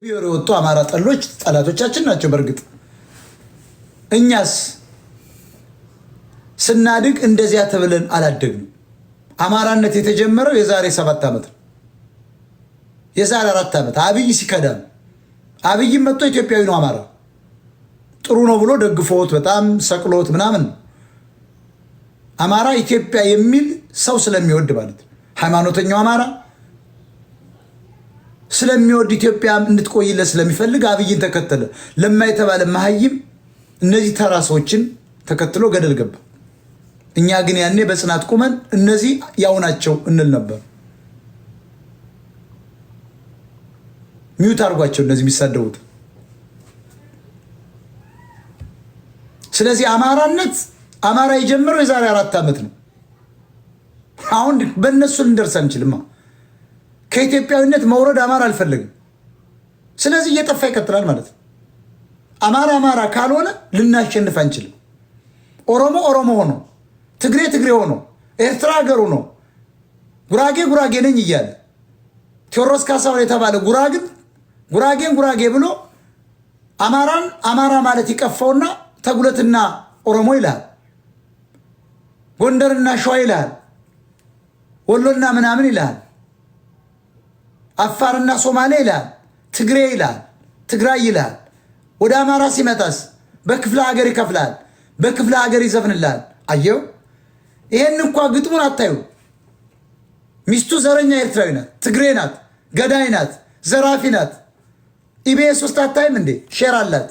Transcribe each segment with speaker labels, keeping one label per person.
Speaker 1: የወጡ አማራ ጠሎች ጠላቶቻችን ናቸው። በርግጥ እኛስ ስናድግ እንደዚያ ተብለን አላደግንም። አማራነት የተጀመረው የዛሬ 7 ዓመት ነው። የዛሬ 4 ዓመት አብይ ሲከዳም አብይም መጥቶ ኢትዮጵያዊ ነው አማራ ጥሩ ነው ብሎ ደግፎት በጣም ሰቅሎት ምናምን አማራ ኢትዮጵያ የሚል ሰው ስለሚወድ ማለት ሃይማኖተኛው አማራ ስለሚወድ ኢትዮጵያ እንድትቆይለት ስለሚፈልግ አብይን ተከተለ። ለማይተባለ መሐይም እነዚህ ተራሶችን ተከትሎ ገደል ገባ። እኛ ግን ያኔ በጽናት ቆመን እነዚህ ያው ናቸው እንል ነበር። ሚውት አርጓቸው እነዚህ የሚሳደቡት። ስለዚህ አማራ የጀመረው የዛሬ 4 ዓመት ነው። አሁን በእነሱ ልንደርስ አንችልም። ከኢትዮጵያዊነት መውረድ አማራ አልፈለግም። ስለዚህ እየጠፋ ይቀጥላል ማለት ነው። አማራ ካልሆነ ልናሸንፍ አንችልም። ኦሮሞ ሆኖ ትግሬ ሆኖ ኤርትራ ሀገሩ ነው ጉራጌ ነኝ እያለ ቴዎድሮስ ካሳሁን የተባለ ጉራጌ ብሎ አማራ ማለት ይቀፋውና ተጉለትና ኦሮሞ ይላል፣ ጎንደርና ሸዋ ይላል፣ ወሎና ምናምን ይላል፣ አፋርና ሶማሌ ይላል፣ ትግሬ ይላል፣ ትግራይ ይላል። ወደ አማራ ሲመጣስ በክፍለ ሀገር ይከፍላል፣ በክፍለ ሀገር ይዘፍንላል። አየው፣ ይሄን እንኳን ግጥሙን አታዩ። ሚስቱ ዘረኛ ኤርትራዊ ናት፣ ትግሬ ናት፣ ገዳይ ናት፣ ዘራፊ ናት። ኢቢኤስ ውስጥ አታይም እንዴ? ሼር አላት።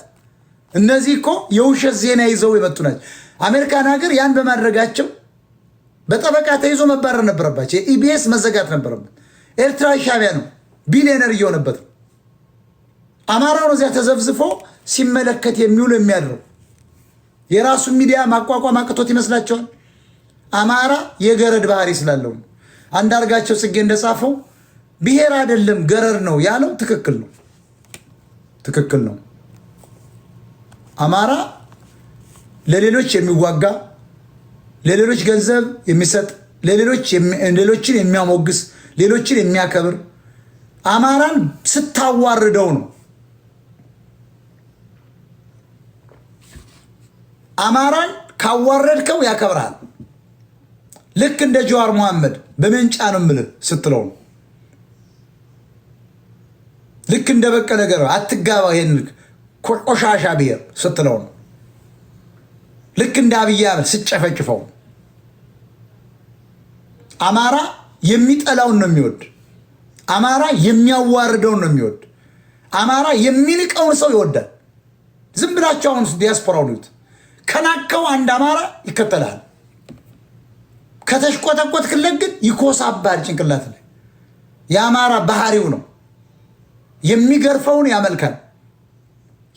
Speaker 1: እነዚህ እኮ የውሸት ዜና ይዘው የመጡ ናቸው። አሜሪካን ሀገር ያን በማድረጋቸው በጠበቃ ተይዞ መባረር ነበረባቸው። ኢቢኤስ መዘጋት ነበረበት። ኤርትራ ሻቢያ ነው ቢሊዮነር እየሆነበት ነው። አማራው እዚያ ተዘብዝፎ ሲመለከት የሚውል የሚያድረው የራሱን ሚዲያ ማቋቋም አቅቶት ይመስላቸዋል። አማራ የገረድ ባህሪ ስላለው ነው። አንዳርጋቸው ጽጌ እንደጻፈው ብሔር አይደለም ገረድ ነው ያለው ትክክል ነው። አማራ ለሌሎች የሚዋጋ፣ ለሌሎች ገንዘብ የሚሰጥ፣ ሌሎችን የሚያሞግስ፣ ሌሎችን የሚያከብር፣ አማራን ስታዋርደው ነው። አማራን ካዋረድከው ያከብራል። ልክ እንደ ጀዋር መሐመድ በመንጫ ነው የምልህ ስትለው ነው። ልክ እንደ በቀለ ገርባ አትጋባ ይሄን ቆሻሻ ብሔር ስትለው ነው። ልክ እንደ አብይ አህመድ ስጨፈጭፈው። አማራ የሚጠላውን ነው የሚወድ። አማራ የሚያዋርደውን ነው የሚወድ። አማራ የሚንቀውን ሰው ይወዳል። ዝም ብላችሁ አሁን ዲያስፖራውን ይዩት። ከናከው አንድ አማራ ይከተላል። ከተሽቆጠቆጥክለት ግን ይኮሳባል ጭንቅላት ላይ። የአማራ ባህሪው ነው። የሚገርፈውን ያመልካል፣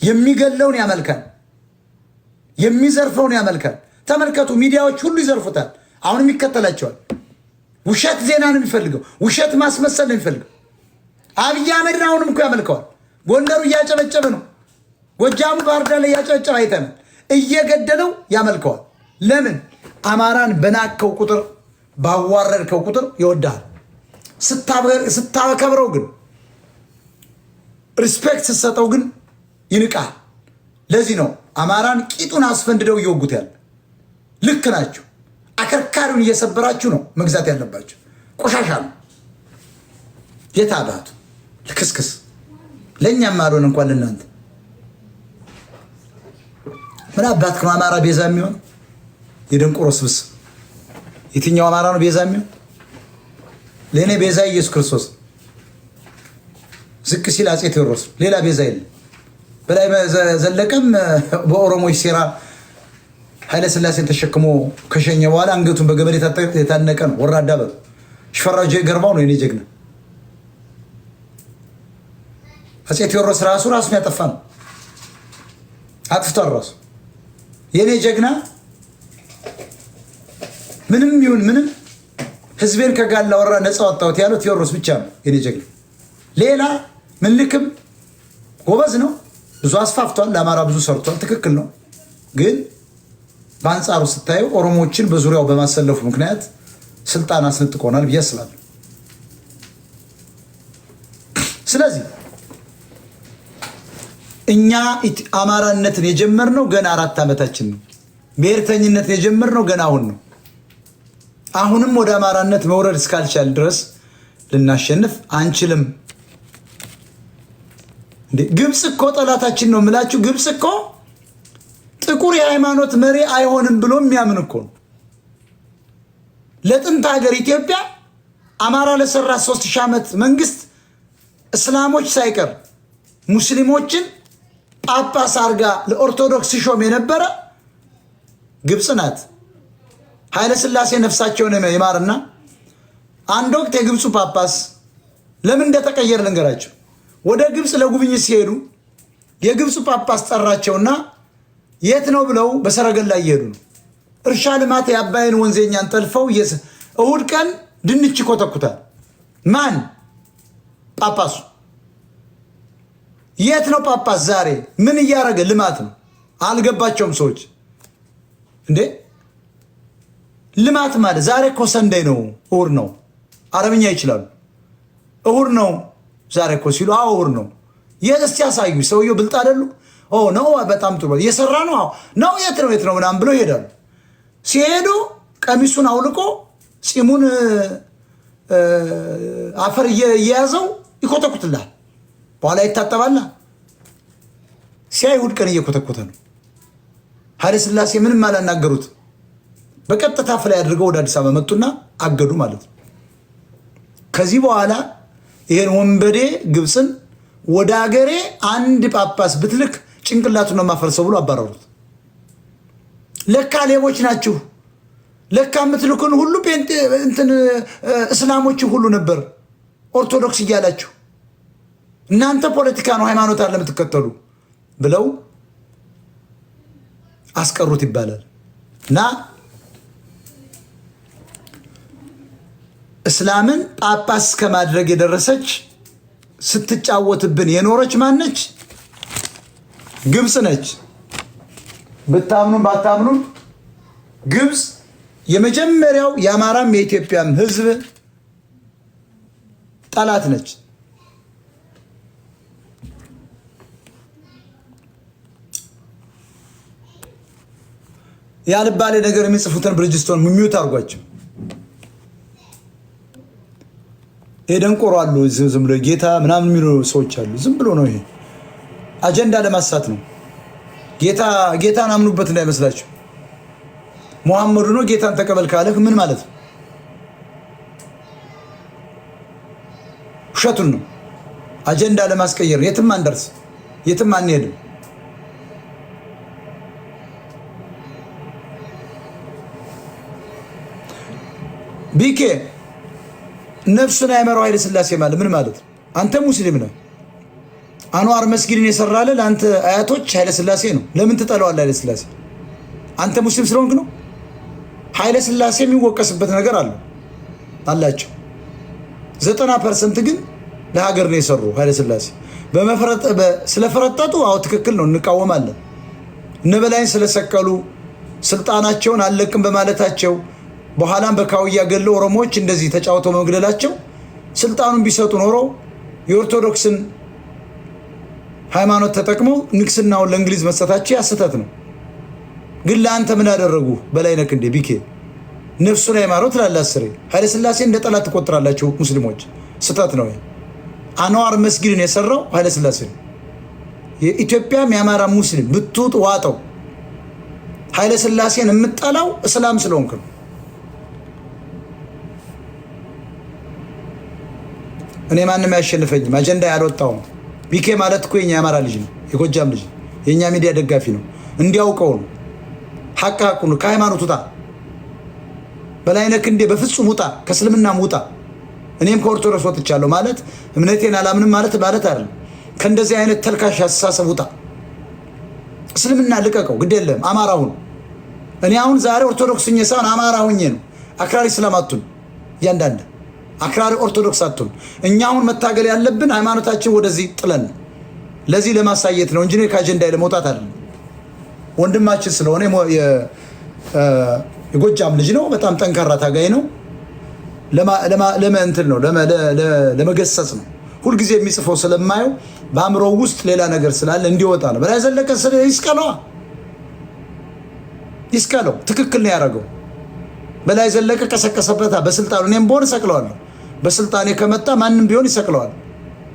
Speaker 1: የሚገለውን ያመልካል፣ የሚዘርፈውን ያመልካል። ተመልከቱ፣ ሚዲያዎች ሁሉ ይዘርፉታል። አሁንም ይከተላቸዋል። ውሸት ዜና ነው የሚፈልገው፣ ውሸት ማስመሰል ነው የሚፈልገው። አብይ አህመድን አሁንም እኮ ያመልከዋል። ጎንደሩ እያጨበጨበ ነው። ጎጃሙ ባህር ዳር ላይ እያጨበጨበ አይተናል። እየገደለው ያመልከዋል። ለምን? አማራን በናከው ቁጥር ባዋረድከው ቁጥር ይወዳል። ስታከብረው ግን ሪስፔክት ስትሰጠው ግን ይንቃል። ለዚህ ነው አማራን ቂጡን አስፈንድደው እየወጉት ያለ። ልክ ናቸው። አከርካሪውን እየሰበራችሁ ነው መግዛት ያለባቸው። ቆሻሻ ነው። የታባቱ ልክስክስ ለእኛም አልሆን እንኳን ለእናንተ ምን አባት ነው አማራ ቤዛ የሚሆን? የደንቆሮ ስብስብ። የትኛው አማራ ነው ቤዛ የሚሆን? ለእኔ ቤዛ ኢየሱስ ክርስቶስ። ዝቅ ሲል አፄ ቴዎድሮስ፣ ሌላ ቤዛ የለም። በላይ ዘለቀም በኦሮሞች ሴራ ኃይለ ሥላሴን ተሸክሞ ከሸኘ በኋላ አንገቱን በገመድ የታነቀ ነው። ወራዳ በሉ። ሽፈራው ገርባው ነው የኔ ጀግና። አፄ ቴዎድሮስ ራሱን ያጠፋ ነው። አጥፍቷል ራሱ። የኔ ጀግና ምንም ይሁን ምንም ህዝቤን ከጋላ ወራ ነፃ ወጣሁት ያለው ቴዎድሮስ ብቻ ነው የኔ ጀግና። ሌላ ምኒልክም ጎበዝ ነው፣ ብዙ አስፋፍቷል፣ ለአማራ ብዙ ሰርቷል፣ ትክክል ነው። ግን በአንጻሩ ስታዩ ኦሮሞዎችን በዙሪያው በማሰለፉ ምክንያት ስልጣን አስነጥቆናል ብዬ አስባለሁ። ስለዚህ እኛ አማራነትን የጀመርነው ገና 4 ዓመታችን ነው። ብሔርተኝነትን የጀመርነው ገና አሁን ነው። አሁንም ወደ አማራነት መውረድ እስካልቻል ድረስ ልናሸንፍ አንችልም። ግብጽ እኮ ጠላታችን ነው የምላችሁ። ግብጽ እኮ ጥቁር የሃይማኖት መሪ አይሆንም ብሎ የሚያምን እኮ ነው። ለጥንት ሀገር ኢትዮጵያ አማራ ለሰራ 3000 ዓመት መንግስት እስላሞች ሳይቀር ሙስሊሞችን ጳጳስ አርጋ ለኦርቶዶክስ ሾም የነበረ ግብጽ ናት። ኃይለ ሥላሴ ነፍሳቸውን ይማርና አንድ ወቅት የግብፁ ጳጳስ ለምን እንደተቀየረ ልንገራቸው። ወደ ግብጽ ለጉብኝት ሲሄዱ የግብፁ ጳጳስ ጠራቸውና የት ነው ብለው በሰረገላ እየሄዱ ነው። እርሻ ልማት የአባይን ወንዘኛን ጠልፈው እሁድ ቀን ድንች ይኮተኩታል። ማን? ጳጳሱ። የት ነው ጳጳስ ዛሬ ምን እያደረገ? ልማት ነው። አልገባቸውም ሰዎች። እንዴ ልማት ማለት ዛሬ እኮ ሰንደይ ነው፣ እሁድ ነው። አረብኛ ይችላሉ። እሁድ ነው ዛሬ እኮ ሲሉ አዎ እሁድ ነው። እስቲ ያሳዩ። ሰውየው ብልጥ አይደሉ? ነው በጣም ጥሩ እየሰራ ነው ነው የት ነው ምናምን ብለው ይሄዳሉ። ሲሄዱ ቀሚሱን አውልቆ ፂሙን አፈር እየያዘው ይኮተኩትላል። በኋላ ይታጠባላ። ሲያይ እሑድ ቀን እየኮተኮተ ነው። ኃይለ ሥላሴ ምንም አላናገሩት። በቀጥታ ፍላይ አድርገው ወደ አዲስ አበባ መጡና አገዱ ማለት ነው። ከዚህ በኋላ ይሄን ወንበዴ ግብፅን ወደ ሀገሬ አንድ ጳጳስ ብትልክ ጭንቅላቱን ነው ማፈርሰው ብሎ አባረሩት። ለካ ሌቦች ናችሁ፣ ለካ የምትልኩን ሁሉ እስላሞች ሁሉ ነበር ኦርቶዶክስ እያላችሁ እናንተ ፖለቲካ ነው ሃይማኖት አለ የምትከተሉ ብለው አስቀሩት ይባላል። እና እስላምን ጳጳስ ከማድረግ የደረሰች ስትጫወትብን የኖረች ማነች? ግብጽ ነች። ብታምኑም ባታምኑም ግብጽ የመጀመሪያው የአማራም የኢትዮጵያም ሕዝብ ጠላት ነች። ያልባሌ ነገር የሚጽፉትን ብርጅስቶን ሚዩት አድርጓቸው። ደንቆሮ አሉ። ዝም ብሎ ጌታ ምናምን የሚሉ ሰዎች አሉ። ዝም ብሎ ነው። ይሄ አጀንዳ ለማሳት ነው። ጌታን አምኑበት እንዳይመስላችሁ። ሙሐመዱ ነው ጌታን ተቀበል ካለህ ምን ማለት ነው? ውሸቱን ነው። አጀንዳ ለማስቀየር የትም አንደርስ፣ የትም አንሄድም። ቢኬ ነፍሱን አይመራው ኃይለ ሥላሴ ማለት ምን ማለት ነው? አንተ ሙስሊም ነህ። አንዋር መስጊድን የሰራለ ለአንተ አያቶች ኃይለ ሥላሴ ነው። ለምን ትጠላዋለህ ኃይለ ሥላሴ? አንተ ሙስሊም ስለሆንክ ነው። ኃይለ ሥላሴ የሚወቀስበት ነገር አላቸው። 90% ግን ለሀገር ነው የሰሩ ኃይለ ሥላሴ። ስለፈረጠጡ አዎ ትክክል ነው፣ እንቃወማለን። እነ በላይን ስለሰቀሉ ስልጣናቸውን አለቅም በማለታቸው በኋላም በካውያ ገለው ኦሮሞዎች እንደዚህ ተጫውተው መግደላቸው ስልጣኑን ቢሰጡ ኖሮ የኦርቶዶክስን ሃይማኖት ተጠቅመው ንግስናውን ለእንግሊዝ መስጠታቸው ያስተት ነው። ግን ለአንተ ምን አደረጉ? በላይነህ እንደ ቢኬ ነፍሱን አይማረው ትላለህ። አስሬ ኃይለ ሥላሴ እንደ ጠላት ትቆጥራላችሁ ሙስሊሞች። ስተት ነው። አንዋር መስጊድን የሰራው ኃይለ ሥላሴ ነው። የኢትዮጵያም የአማራ ሙስሊም ብትውጥ ዋጠው ኃይለ ሥላሴን የምጠላው እስላም ስለሆንክ ነው። እኔ ማንም አያሸንፈኝም። አጀንዳ ያልወጣው ቢኬ ማለት እኮ የኛ የአማራ ልጅ ነው፣ የጎጃም ልጅ ነው፣ የኛ ሚዲያ ደጋፊ ነው። እንዲያውቀው ነው። ሐቅ ነው። ከሃይማኖት ውጣ። በላይነህ እንደ በፍጹም ውጣ፣ ከእስልምናም ውጣ። እኔም ከኦርቶዶክስ ወጥቻለሁ ማለት እምነቴን አላምንም ማለት አይደለም። ከእንደዚህ አይነት ተልካሽ አስተሳሰብ ውጣ። እስልምና ልቀቀው፣ ግድ የለም አማራ ሁን። እኔ አሁን ዛሬ ኦርቶዶክስ ሆኜ ሳይሆን አማራ ሆኜ ነው። አክራሪ እስላም አትሁን። እያንዳንድ አክራሪ ኦርቶዶክስ አትሁን። እኛ አሁን መታገል ያለብን ሃይማኖታችን ወደዚህ ጥለን ለዚህ ለማሳየት ነው እንጂ ከአጀንዳ ለመውጣት አይደለም። ወንድማችን ስለሆነ የጎጃም ልጅ ነው። በጣም ጠንካራ ታጋይ ነው። ለመንትን ነው ለመገሰጽ ነው። ሁልጊዜ የሚጽፈው ስለማየው በአእምሮው ውስጥ ሌላ ነገር ስላለ እንዲወጣ ነው። በላይ ዘለቀ ይስቀለው ትክክል ነው ያደረገው። በላይ ዘለቀ ቀሰቀሰበታ በስልጣኑ። እኔም በሆነ ሰቅለዋለሁ። በስልጣኔ ከመጣ ማንም ቢሆን ይሰቅለዋል።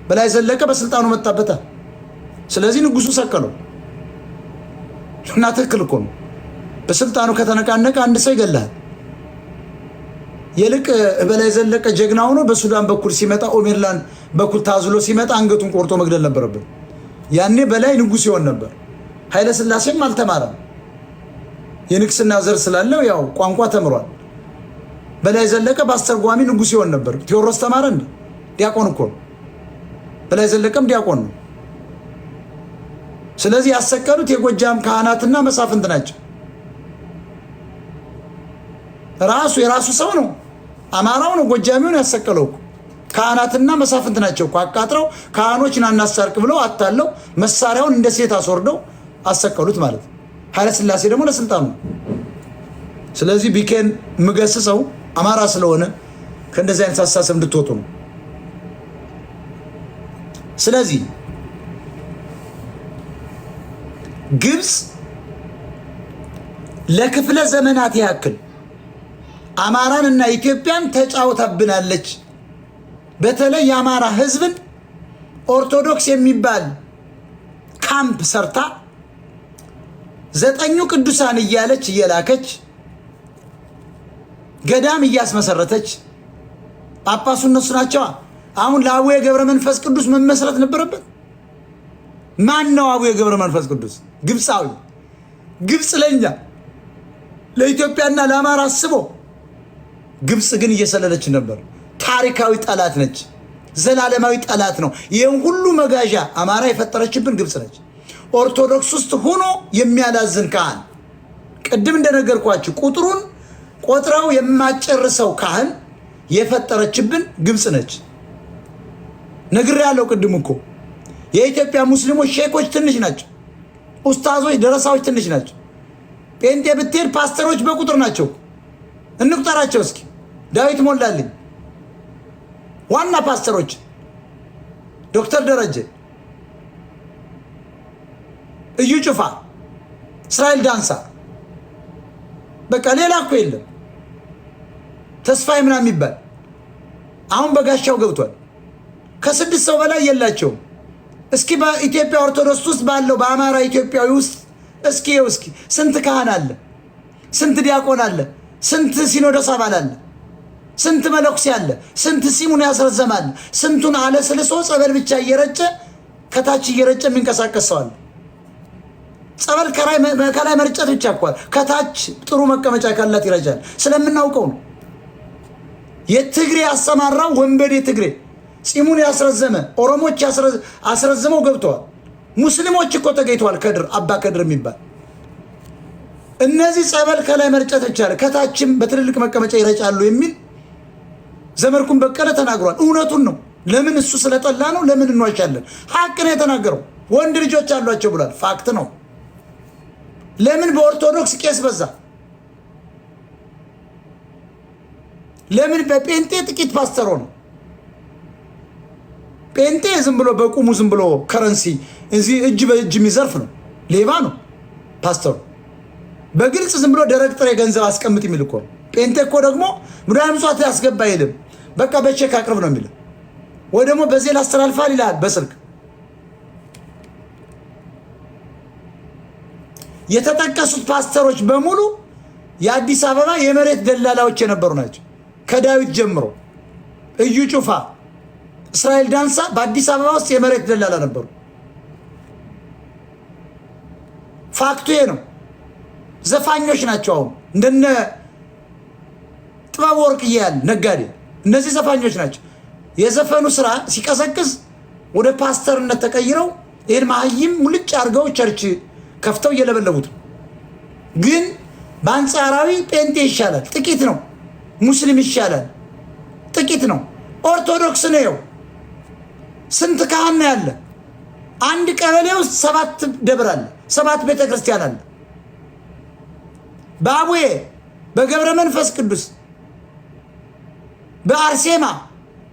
Speaker 1: በላይ ዘለቀ በስልጣኑ መጣበታ። ስለዚህ ንጉሱ ሰቀለው እና ትክክል እኮ ነው። በስልጣኑ ከተነቃነቀ አንድ ሰው ይገላል። የልቅ በላይ ዘለቀ ጀግና ሆኖ በሱዳን በኩል ሲመጣ ኦሜርላንድ በኩል ታዝሎ ሲመጣ አንገቱን ቆርጦ መግደል ነበረብን። ያኔ በላይ ንጉስ ይሆን ነበር። ኃይለ ሥላሴም አልተማረም። የንግስና ዘር ስላለው ያው ቋንቋ ተምሯል። በላይ ዘለቀ በአስተርጓሚ ንጉስ ይሆን ነበር። ቴዎድሮስ ተማረ እንዴ? ዲያቆን እኮ ነው። በላይ ዘለቀም ዲያቆን ነው። ስለዚህ ያሰቀሉት የጎጃም ካህናትና መሳፍንት ናቸው። የራሱ ሰው ነው። አማራው ነው ጎጃሚውን ያሰቀለው። ካህናትና መሳፍንት ናቸው እኮ አቃጥረው ካህኖችን አናሳርቅ ብለው አታለው መሳሪያውን እንደ ሴት አስወርደው አሰቀሉት ማለት ነው። ኃይለ ሥላሴ ደግሞ ለስልጣኑ። ስለዚህ ቢኬን ምገስሰው አማራ ስለሆነ ከእንደዚህ አይነት አስተሳሰብ እንድትወጡ ነው። ስለዚህ ግብፅ ለክፍለ ዘመናት ያክል አማራን እና ኢትዮጵያን ተጫውታብናለች። በተለይ የአማራ ህዝብን ኦርቶዶክስ የሚባል ካምፕ ሰርታ 9 ቅዱሳን እያለች እየላከች ገዳም እያስመሰረተች ጳጳሱ እነሱ ናቸው። አሁን ለአቡነ ገብረ መንፈስ ቅዱስ መመስረት ነበረበት። ማን ነው አቡነ ገብረ መንፈስ ቅዱስ? ግብፃዊ። ግብፅ ለኛ ለኢትዮጵያና ለአማራ አስቦ፣ ግብፅ ግን እየሰለለች ነበር። ታሪካዊ ጠላት ነች። ዘላለማዊ ጠላት ነው። ይህን ሁሉ መጋዣ አማራ የፈጠረችብን ግብፅ ነች። ኦርቶዶክስ ውስጥ ሆኖ የሚያላዝን ካህን፣ ቅድም እንደነገርኳችሁ ቁጥሩን ቆጥረው የማጨርሰው ካህን የፈጠረችብን ግብፅ ነች። ነግሬያለሁ ቅድም እኮ የኢትዮጵያ ሙስሊሞች ሼኮች ትንሽ ናቸው። ኡስታዞች፣ ደረሳዎች ትንሽ ናቸው። ጴንጤ ብትሄድ ፓስተሮች በቁጥር ናቸው። እንቁጠራቸው እስኪ። ዳዊት ሞላልኝ ዋና ፓስተሮች፣ ዶክተር ደረጀ፣ እዩ ጩፋ፣ እስራኤል ዳንሳ፣ በቃ ሌላ እኮ የለም። ተስፋዬ ምናምን የሚባል አሁን በጋሻው ገብቷል። ከ6 ሰው በላይ የላቸውም። እስኪ በኢትዮጵያ ኦርቶዶክስ ውስጥ ባለው በአማራ ኢትዮጵያዊ ውስጥ እስኪ ስንት ካህን አለ? ስንት ዲያቆን አለ? ስንት ሲኖዶስ አባል አለ? ስንት መለኩሴ አለ? ስንት ሲሙን ያስረዘማል? ስንቱን አለስልሶ ጸበል ብቻ እየረጨ ከታች እየረጨ የሚንቀሳቀስ ሰው አለ። ጸበል ከላይ መርጨት ብቻ እኮ ከታች ጥሩ መቀመጫ ካላት ይረጫል። ስለምናውቀው ነው። የትግሬ ያሰማራው ወንበዴ ትግሬ ጺሙን ያስረዘመ ኦሮሞች አስረዝመው ገብተዋል። ሙስሊሞች እኮ ተገኝተዋል። አባ ከድር የሚባል እነዚህ ጸበል ከላይ መርጨት ብቻ ከታችም በትልልቅ መቀመጫ ይረጫሉ የሚል ዘመርኩን በቀለ ተናግሯል። እውነቱን ነው። ለምን እሱ ስለጠላ ነው? ለምን እንዋሻለን? ሀቅ ነው የተናገረው። ወንድ ልጆች አሏቸው ብሏል። ፋክት ነው። ለምን በኦርቶዶክስ ቄስ በዛ? ለምን በጴንጤ ጥቂት ፓስተሮ ነው? ጴንጤ ዝም ብሎ በቁሙ ዝም ብሎ ከረንሲ እዚህ እጅ በእጅ የሚዘርፍ ነው። ሌባ ነው ፓስተሩ። በግልጽ ዝም ብሎ ደረቅ ጥሬ ገንዘብ አስቀምጥ የሚል እኮ ነው። ጴንጤ እኮ ደግሞ ሙዳይ ምጽዋት ያስገባ አይልም። በቃ በቼክ አቅርብ ነው የሚል፣ ወይ ደግሞ በዜል አስተላልፋል ይላል በስልክ። የተጠቀሱት ፓስተሮች በሙሉ የአዲስ አበባ የመሬት ደላላዎች የነበሩ ናቸው። ከዳዊት ጀምሮ እዩ ጩፋ፣ እስራኤል ዳንሳ በአዲስ አበባ ውስጥ የመሬት ደላላ ነበሩ። ፋክቱ ይሄ ነው። ዘፋኞች ናቸው። አሁን እንደነ ጥበብ ወርቅዬ ያለ ነጋዴ፣ እነዚህ ዘፋኞች ናቸው። የዘፈኑ ስራ ሲቀሰቅስ ወደ ፓስተርነት ተቀይረው ይህን መሀይም ሙልጭ አድርገው ቸርች ከፍተው እየለበለቡት። ግን በአንጻራዊ ጴንጤ ይሻላል፣ ጥቂት ነው። ሙስሊም ይሻላል፣ ጥቂት ነው። ኦርቶዶክስ ነው። ስንት ካህን ነው ያለ? አንድ ቀበሌ ውስጥ 7 ደብር አለ፣ 7 ቤተክርስቲያን አለ። በአቡዬ በገብረ መንፈስ ቅዱስ በአርሴማ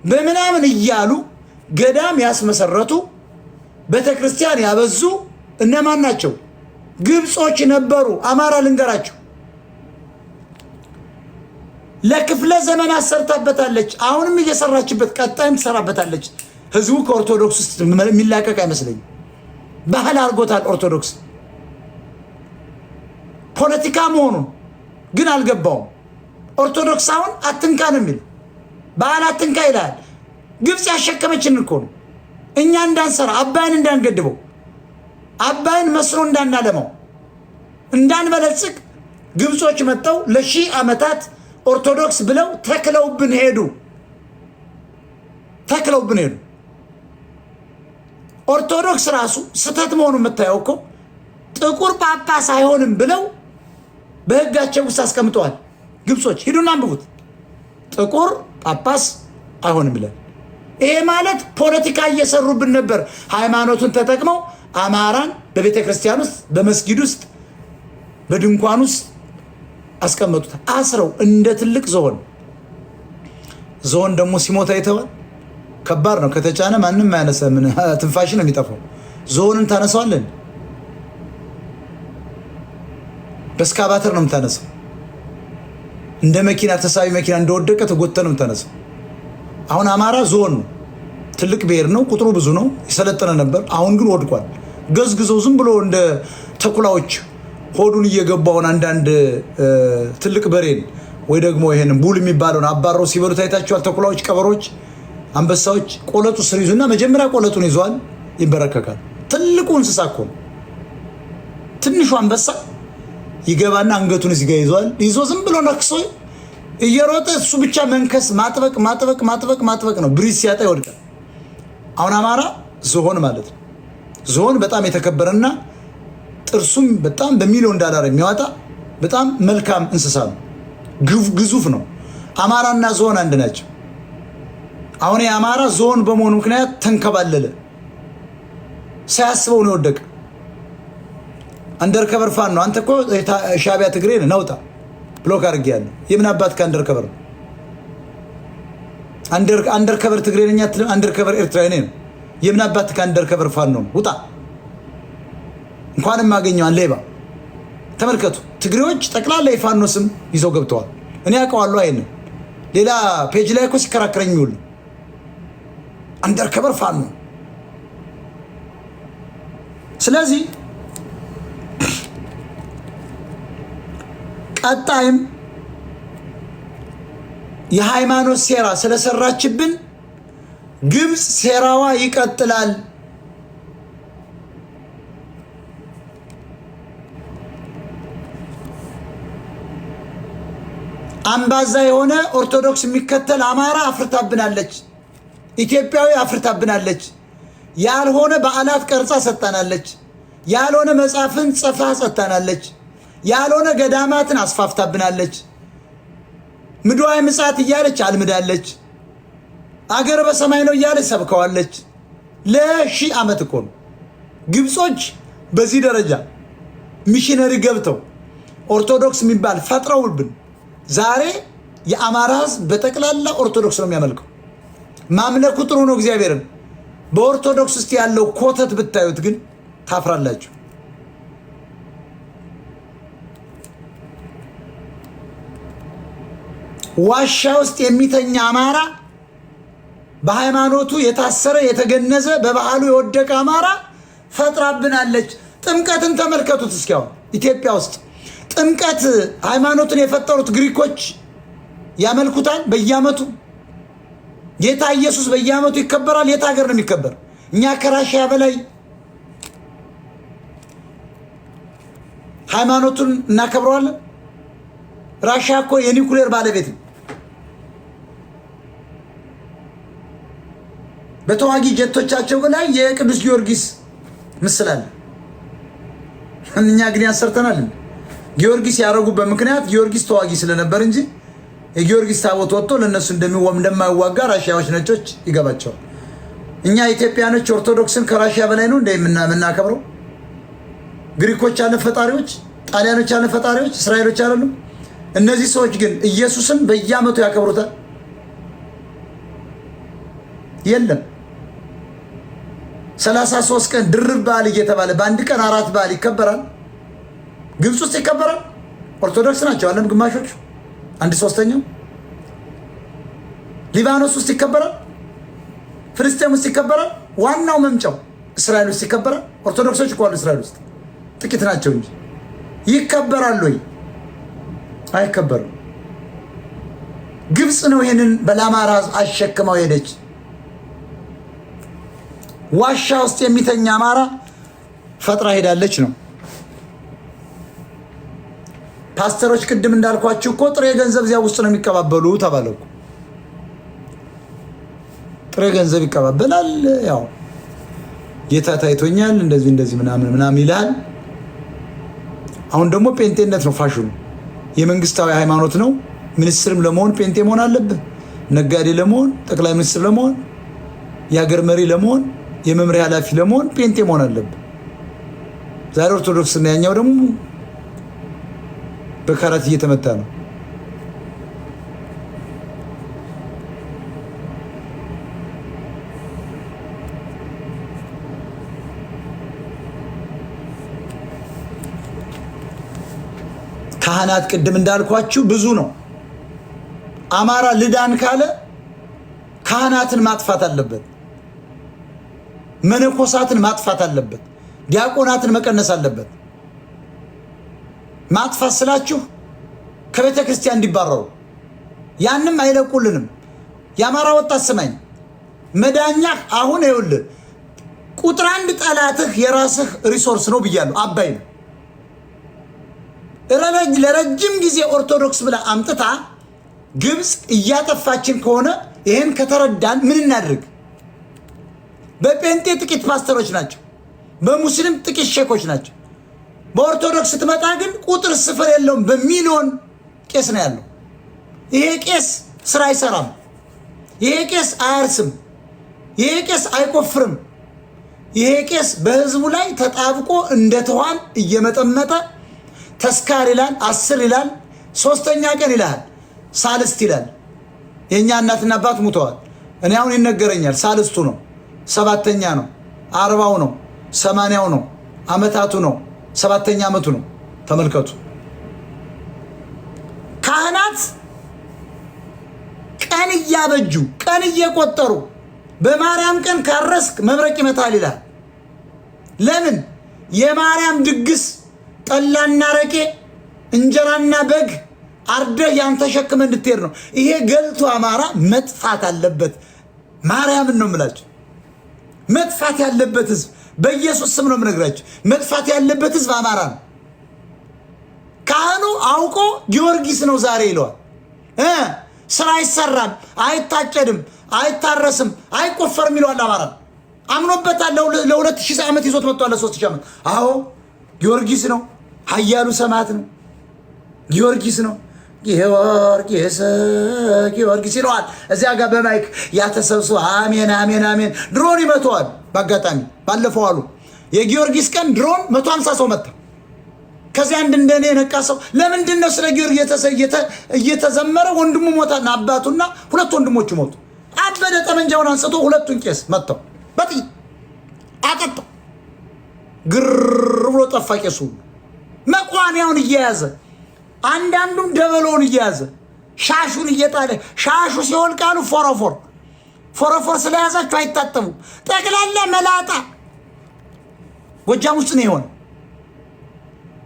Speaker 1: በምናምን እያሉ ገዳም ያስመሰረቱ ቤተክርስቲያን ያበዙ እነማን ናቸው? ግብጾች ነበሩ። አማራ ልንገራቸው፣ ለክፍለ ዘመን አሰርታበታለች። አሁንም እየሰራችበት ቀጣይም ትሰራበታለች። ህዝቡ ከኦርቶዶክስ ውስጥ የሚላቀቅ አይመስለኝም። ባህል አድርጎታል። ኦርቶዶክስ ፖለቲካ መሆኑን ግን አልገባውም። ኦርቶዶክስ አሁን አትንካ ነው የሚል፣ ባህል አትንካ ይላል። ግብፅ ያሸከመችን እኮ ነው። እኛ እንዳንሰራ፣ አባይን እንዳንገድበው፣ አባይን መስኖ እንዳናለማው፣ እንዳንበለጽግ ግብጾች መጥተው ለሺህ ዓመታት ኦርቶዶክስ ብለው ተክለውብን ሄዱ። ኦርቶዶክስ ራሱ ስተት መሆኑ የምታየው እኮ ጥቁር ጳጳስ አይሆንም ብለው በህጋቸው ውስጥ አስቀምጠዋል ግብጾች። ሂዱና አንብቡት። ጥቁር ጳጳስ አይሆንም ብለን። ይሄ ማለት ፖለቲካ እየሰሩብን ነበር። ሃይማኖቱን ተጠቅመው አማራን በቤተ ክርስቲያን ውስጥ፣ በመስጊድ ውስጥ፣ በድንኳን ውስጥ አስቀመጡት። አስረው እንደ ትልቅ ዝሆን። ዝሆን ደግሞ ሲሞት አይተዋል። ከባድ ነው። ከተጫነ ማንም ማያነሳ፣ ምን ትንፋሽ ነው የሚጠፋው። ዝሆንን ታነሳዋለን? በስካባተር ነው የምታነሳው። እንደ መኪና ተሳቢ መኪና እንደወደቀ ተጎተ ነው የምታነሳው። አሁን አማራ ዝሆን ነው። ትልቅ ብሔር ነው፣ ቁጥሩ ብዙ ነው፣ የሰለጠነ ነበር። አሁን ግን ወድቋል። ገዝግዘው ዝም ብሎ እንደ ተኩላዎች ሆዱን እየገባውን አንዳንድ ትልቅ በሬን ወይ ደግሞ ይሄንን ቡል የሚባለውን አባረው ሲበሉት አይታችኋል። ተኩላዎች፣ ቀበሮች፣ አንበሳዎች ቆለጡ ስር ይዙና መጀመሪያ ቆለጡን ይዟል፣ ይንበረከካል። ትልቁ እንስሳ እኮ ነው። ትንሹ አንበሳ ይገባና አንገቱን እዚህ ጋር ይዟል። ይዞ ዝም ብሎ ነክሶ እየሮጠ እሱ ብቻ መንከስ፣ ማጥበቅ ነው። ብሪዝ ሲያጣ ይወድቃል። አሁን አማራ ዝሆን ማለት ነው። ዝሆን በጣም የተከበረና ጥርሱም በጣም በሚሊዮን ዶላር የሚያወጣ በጣም መልካም እንስሳ ነው። ግዙፍ ነው። አማራና ዝሆን አንድ ናቸው። አሁን የአማራ ዝሆን በመሆኑ ምክንያት ተንከባለለ። ሳያስበው ነው የወደቀ። አንደርከቨር ፋን ነው። አንተ እኮ ሻቢያ ትግሬ ነህ ነውጣ ብሎክ አድርጌያለሁ። የምን አባት ከአንደርከቨር ነው? አንደርከቨር ትግሬ ነኝ አትልም? አንደርከቨር ኤርትራዊ ነኝ። የምን አባት ከአንደርከቨር ፋን ነው? ውጣ። እንኳንም ማገኘዋን ሌባ። ተመልከቱ፣ ትግሬዎች ጠቅላላ የፋኖ ስም ይዘው ገብተዋል። እኔ ያውቀዋለሁ። አይደል ሌላ ፔጅ ላይ እኮ ሲከራከረኝ ይውል አንደርከቨር ፋኖ። ስለዚህ ቀጣይም የሃይማኖት ሴራ ስለሰራችብን ግብፅ ሴራዋ ይቀጥላል። አምባዛ የሆነ ኦርቶዶክስ የሚከተል አማራ አፍርታብናለች። ኢትዮጵያዊ አፍርታብናለች። ያልሆነ በዓላት ቀርጻ ሰጣናለች። ያልሆነ መጽሐፍን ጽፋ ሰጣናለች። ያልሆነ ገዳማትን አስፋፍታብናለች። ምድዋይ ምጽአት እያለች አልምዳለች። አገር በሰማይ ነው እያለች ሰብከዋለች። ለሺህ ዓመት እኮ ነው ግብጾች በዚህ ደረጃ ሚሽነሪ ገብተው ኦርቶዶክስ የሚባል ፈጥረውብን። ዛሬ የአማራ ሕዝብ በጠቅላላ ኦርቶዶክስ ነው የሚያመልከው። ማምለኩ ጥሩ ነው እግዚአብሔርን። በኦርቶዶክስ ውስጥ ያለው ኮተት ብታዩት ግን ታፍራላችሁ። ዋሻ ውስጥ የሚተኛ አማራ፣ በሃይማኖቱ የታሰረ የተገነዘ፣ በባህሉ የወደቀ አማራ ፈጥራብናለች። ጥምቀትን ተመልከቱት እስኪ። አሁን ኢትዮጵያ ውስጥ ጥምቀት ሃይማኖትን የፈጠሩት ግሪኮች ያመልኩታል በየዓመቱ። ጌታ ኢየሱስ በየዓመቱ ይከበራል። የት ሀገር ነው የሚከበር? እኛ ከራሽያ በላይ ሃይማኖቱን እናከብረዋለን። ራሽያ እኮ የኒኩሌር ባለቤት ነው። በተዋጊ ጀቶቻቸው ላይ የቅዱስ ጊዮርጊስ ምስል አለ። እኛ ግን ያሰርተናል። ጊዮርጊስ ያደረጉበት ምክንያት ጊዮርጊስ ተዋጊ ስለነበር እንጂ የጊዮርጊስ ታቦት ወጥቶ ለነሱ እንደማይዋጋ ራሽያዎች ነጮች ይገባቸዋል። እኛ ኢትዮጵያኖች ኦርቶዶክስን ከራሽያ በላይ ነው እንደምናከብረው። ግሪኮች አለ ፈጣሪዎች፣ ጣሊያኖች አለ ፈጣሪዎች፣ እስራኤሎች አሉ። እነዚህ ሰዎች ግን ኢየሱስን በየዓመቱ ያከብሩታል። የለም 33 ቀን ድርብ በዓል እየተባለ በአንድ ቀን 4 በዓል ይከበራል። ግብፅ ውስጥ ይከበራል። ኦርቶዶክስ ናቸው አለም ግማሾቹ 1/3። ሊባኖስ ውስጥ ይከበራል። ፍልስጤም ውስጥ ይከበራል። ዋናው መምጫው እስራኤል ውስጥ ይከበራል። ኦርቶዶክሶች እኮ አሉ እስራኤል ውስጥ ጥቂት ናቸው እንጂ ይከበራል ወይ? አይከበርም። ግብፅ ነው ይሄንን በላማራ አሸክመው ሄደች። ዋሻ ውስጥ የሚተኛ አማራ ፈጥራ ሄዳለች ነው። ፓስተሮች ቅድም እንዳልኳችሁ እኮ ጥሬ ገንዘብ እዚያ ውስጥ ነው የሚቀባበሉ ተባለው። ጥሬ ገንዘብ ይቀባበላል። ያው ጌታ ታይቶኛል እንደዚህ ምናምን ይላል። አሁን ደግሞ ጴንጤነት ነው ፋሽኑ። የመንግስታዊ ሃይማኖት ነው። ሚኒስትርም ለመሆን ጴንጤ መሆን አለብህ። ነጋዴ ለመሆን፣ ጠቅላይ ሚኒስትር ለመሆን፣ የሀገር መሪ ለመሆን፣ የመምሪያ ኃላፊ ለመሆን ጴንጤ መሆን አለብህ። ዛሬ ኦርቶዶክስ እና ያኛው ደግሞ በካራት እየተመታ ነው። ካህናት ቅድም እንዳልኳችሁ ብዙ ነው። አማራ ልዳን ካለ ካህናትን ማጥፋት አለበት፣ መነኮሳትን ማጥፋት አለበት፣ ዲያቆናትን መቀነስ አለበት። ማጥፋት ስላችሁ ከቤተ ክርስቲያን እንዲባረሩ፣ ያንም አይለቁልንም። የአማራ ወጣት ስማኝ፣ መዳኛ አሁን ይኸውልህ ቁጥር 1 ጠላትህ የራስህ ሪሶርስ ነው ብያለሁ። አባይ ነው። ለረጅም ጊዜ ኦርቶዶክስ ብላ አምጥታ ግብፅ እያጠፋችን ከሆነ ይሄን ከተረዳን ምን እናድርግ? በጴንጤ ጥቂት ፓስተሮች ናቸው፣ በሙስሊም ጥቂት ሼኮች ናቸው። በኦርቶዶክስ ስትመጣ ግን ቁጥር ስፍር የለውም። በሚሊዮን ቄስ ነው ያለው። ይሄ ቄስ ስራ አይሰራም። ይሄ ቄስ አያርስም። ይሄ ቄስ አይቆፍርም። ይሄ ቄስ በህዝቡ ላይ ተጣብቆ እንደ ተዋን እየመጠመጠ ተስካር ይላል፣ 10 ይላል፣ 3ኛ ቀን ይላል፣ ሳልስት ይላል። የኛ እናትና አባት ሙተዋል። እኔ አሁን ይነገረኛል ሳልስቱ ነው፣ 7ኛ ነው፣ 40ው ነው፣ 80ው ነው፣ አመታቱ ነው፣ 7ኛ አመቱ ነው። ተመልከቱ። ካህናት ቀን እያበጁ ቀን እየቆጠሩ በማርያም ቀን ካረስክ መብረቅ ይመታል ይላል። ለምን? የማርያም ድግስ ጠላና ረቄ እንጀራና በግ አርደህ ያን ተሸክመ እንድትሄድ ነው። ይሄ ገልቱ አማራ መጥፋት አለበት። ማርያምን ነው የምላችሁ። መጥፋት ያለበት ህዝብ በኢየሱስ ስም ነው የምነግራችሁ። መጥፋት ያለበት ህዝብ አማራ ነው። ካህኑ አውቆ ጊዮርጊስ ነው ዛሬ ይለዋል። ስራ አይሰራም፣ አይታጨድም፣ አይታረስም፣ አይቆፈርም ይለዋል። አማራ አምኖበታል። ለ2000 ዓመት ይዞት መጥቷል። ለ3000 ዓመት አዎ ጊዮርጊስ ነው፣ ኃያሉ ሰማዕት ነው፣ ጊዮርጊስ ነው። ጊዮርጊስ ይለዋል። እዚያ ጋር በማይክ ያተሰብስቦ አሜን አሜን አሜን። ድሮን ይመተዋል። በአጋጣሚ ባለፈው አሉ የጊዮርጊስ ቀን ድሮን 150 ሰው መታ። ከዚያ አንድ እንደኔ የነቃ ሰው ለምንድን ነው ስለ ጊዮርጊስ እየተዘመረ ወንድሙ ሞታና አባቱና 2 ወንድሞቹ ሞቱ። አበደ። ጠመንጃውን አንስቶ 2ቱን ቄስ መተው በጥይት አጠጣው። ግር ብሎ ጠፋ። ቄሱ መቋሚያውን እየያዘ አንዳንዱም ደበሎውን እየያዘ ሻሹን እየጣለ ሻሹ ሲሆን ቃሉ ፎረፎር ስለያዛቸው አይታጠቡ። ጠቅላላ መላጣ ጎጃም ውስጥ ነው የሆነ።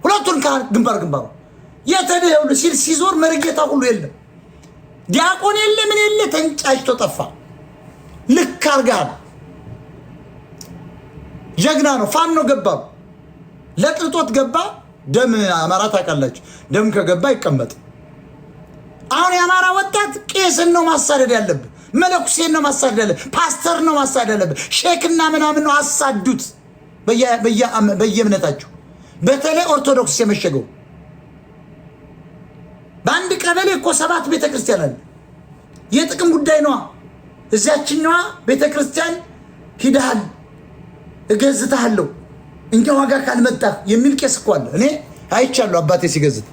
Speaker 1: 2ቱን ግንባሩ የተደው ሲል ሲዞር መርጌታ ሁሉ የለም፣ ዲያቆን የለ፣ ምን የለ፣ ተንጫጭቶ ጠፋ። ልክ አርጋል። ጀግና ነው። ፋኖ ገባ፣ ለቅልጦት ገባ። ደም አማራ ታውቃላችሁ፣ ደም ከገባ ይቀመጥ። አሁን የአማራ ወጣት ቄስን ነው ማሳደድ ያለብህ፣ መለኩሴን ነው ማሳደድ ያለብህ፣ ፓስተር ነው ማሳደድ ያለብህ፣ ሼክና ምናምን ነው አሳዱት በየእምነታችሁ። በተለይ ኦርቶዶክስ የመሸገው በአንድ ቀበሌ እኮ 7 ቤተክርስቲያን አለ። የጥቅም ጉዳይ ነዋ። እዚያችኛዋ ቤተክርስቲያን ሂደሃል እገዝታለሁ እንጂ ዋጋ ካልመጣህ የሚል ቄስ እኮ አለ። እኔ አይቻለሁ አባቴ ሲገዝት።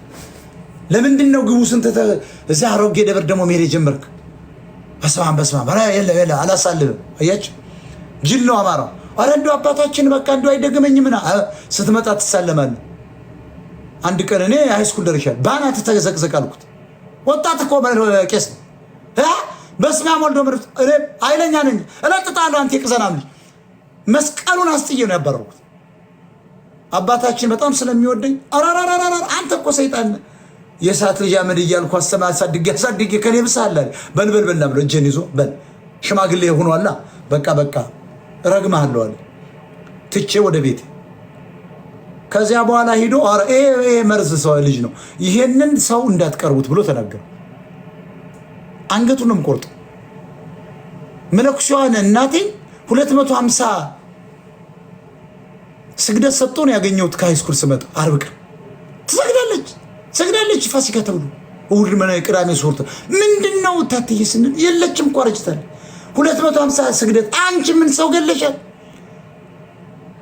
Speaker 1: ለምንድን ነው ግቡ ስንት እዚያ አሮጌ ደብር ደግሞ መሄድ ጀመርክ? በስማም የለ አላሳልብም። አያችሁ ጅል ነው አማራው። አረ እንደው አባታችን በቃ እንደው አይደገመኝምና ስትመጣ ትሳለማለህ። አንድ ቀን እኔ ሃይስኩል ደርሻለሁ። ባናት ተዘቅዘቅ አልኩት። ወጣት እኮ ቄስ በስመ አብ ወልድ ወመንፈስ እኔ ኃይለኛ ነኝ እለጥጣለሁ አንተ የቅዘናም ልጅ መስቀሉን አስጥዬ ነው ያባረርኩት። አባታችን በጣም ስለሚወደኝ አራራራራ አንተ እኮ ሰይጣን የሳት ልጅ አመድ እያልኩ አሳድጌ ከኔ ብሳለ በልበልና ብሎ እጄን ይዞ በል ሽማግሌ ሆኗላ በቃ ረግማለሁ አለ። ትቼ ወደ ቤቴ ከዚያ በኋላ ሂዶ መርዝ ሰው ልጅ ነው ይሄንን ሰው እንዳትቀርቡት ብሎ ተናገረ። አንገቱንም ቆርጦ መለኩሲዋን እናቴ 250 ስግደት ሰጥቶን ያገኘሁት ከሃይስኩል ስመጣ ዓርብ ቀን ትሰግዳለች ፋሲካ ተብሎ እሑድ ቅዳሜ ሶርት ምንድነው ታትዬ ስንል የለችም እኮ አረጅታል። 250 ስግደት አንቺ ምን ሰው ገለሻል?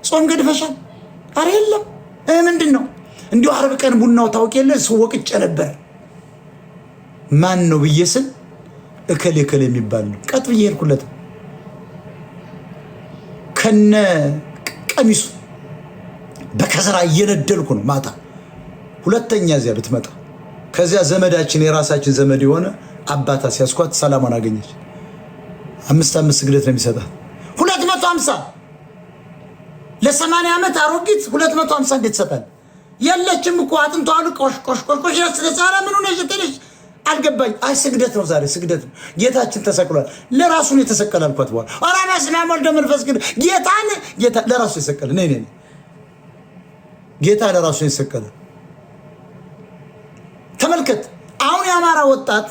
Speaker 1: ጾም ገድፈሻል? አረ የለም ምንድነው እንዲሁ ዓርብ ቀን ቡናው ታውቂ የለ ሰው ወቅጨ ነበር። ማን ነው ብዬ ስል እከሌ የሚባል ነው። ቀጥ ብዬ ሄድኩለት ከነ ቀሚሱ በከዘራ እየነደልኩ ነው ማታ። ሁለተኛ እዚያ ብትመጣ ከዚያ ዘመዳችን የራሳችን ዘመድ የሆነ አባታ ሲያስኳት ሰላማን አገኘች። 5 ስግደት ነው የሚሰጣት 250 ለ80 ዓመት አሮጊት 250 እንዴት ይሰጣል? የለችም እኮ አጥንቷ ቆሽ ስለጻራ ምን ሆነሽ ትልሽ አልገባኝ። አይ ስግደት ነው ዛሬ ስግደት ነው። ጌታችን ተሰቅሏል። ለራሱ ነው የተሰቀለ አልኳት። በኋላ ኧረ በስመ አብ ወልድ ወመንፈስ ቅዱስ ጌታ ለራሱ የተሰቀለ ነይ ጌታ ለራሱ የተሰቀለ ተመልከት። አሁን የአማራ ወጣት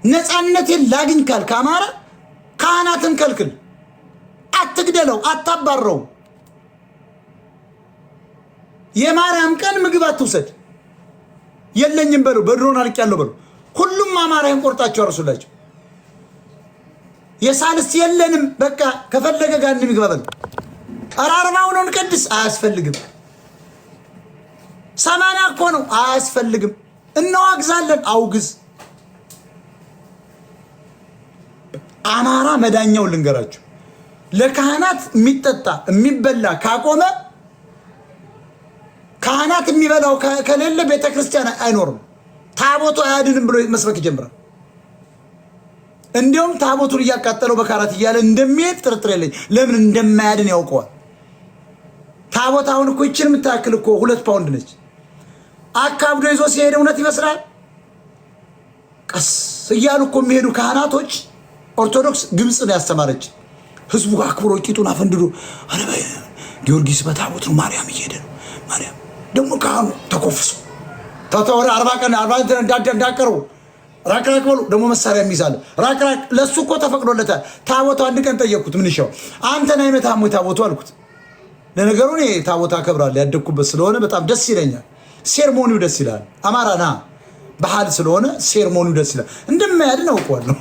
Speaker 1: ነፃነትን ላግኝ ካልክ አማራ ካህናትን ከልክል፣ አትግደለው፣ አታባረው። የማርያም ቀን ምግብ አትውሰድ የለኝም በሉ፣ በድሮን አልቄያለሁ በሉ። ሁሉም አማራን ቆርጣቸው አርሱላቸው። የሳልስ የለንም በቃ ከፈለገ ጋር እንሚግባ በሉ። አራርባው ነው እንቀድስ አያስፈልግም። 80 እኮ ነው አያስፈልግም። እናዋግዛለን አውግዝ። አማራ መዳኛው ልንገራችሁ፣ ለካህናት የሚጠጣ የሚበላ ካቆመ ካህናት የሚበላው ከሌለ ቤተክርስቲያን አይኖርም። ታቦቱ አያድንም ብሎ መስበክ ይጀምራል። እንዲያውም ታቦቱን እያቃጠለው በካራት እያለ እንደሚሄድ ጥርጥር የለኝ። ለምን እንደማያድን ያውቀዋል። ታቦት አሁን እኮ ይችን የምታክል እኮ 2 ፓውንድ ነች። አካብዶ ይዞ ሲሄድ እውነት ይመስላል። ቀስ እያሉ እኮ የሚሄዱ ካህናቶች ኦርቶዶክስ ግብፅን ያስተማረች ህዝቡ አክብሮ ቂጡን አፈንድዶ አረ ጊዮርጊስ በታቦት ነው ማርያም እየሄደ ነው። ማርያም ደግሞ ካህኑ ተኮፍሶ ታታወራ 40 ቀን 40 እንዳቀርቡ ራክራክ በሉ ደግሞ መሳሪያ የሚይዛል ራክራክ ለሱ እኮ ተፈቅዶለታል። ታቦቱ አንድ ቀን ጠየቅኩት፣ ምን ይሻው አንተ ነህ የመታሙ ታቦቱ አልኩት። ለነገሩ እኔ ታቦት አከብራለሁ ያደኩበት ስለሆነ በጣም ደስ ይለኛል። ሴርሞኒው ደስ ይላል። አማራና ባህል ስለሆነ ሴርሞኒው ደስ ይላል። እንደማያድን አውቀዋለሁ።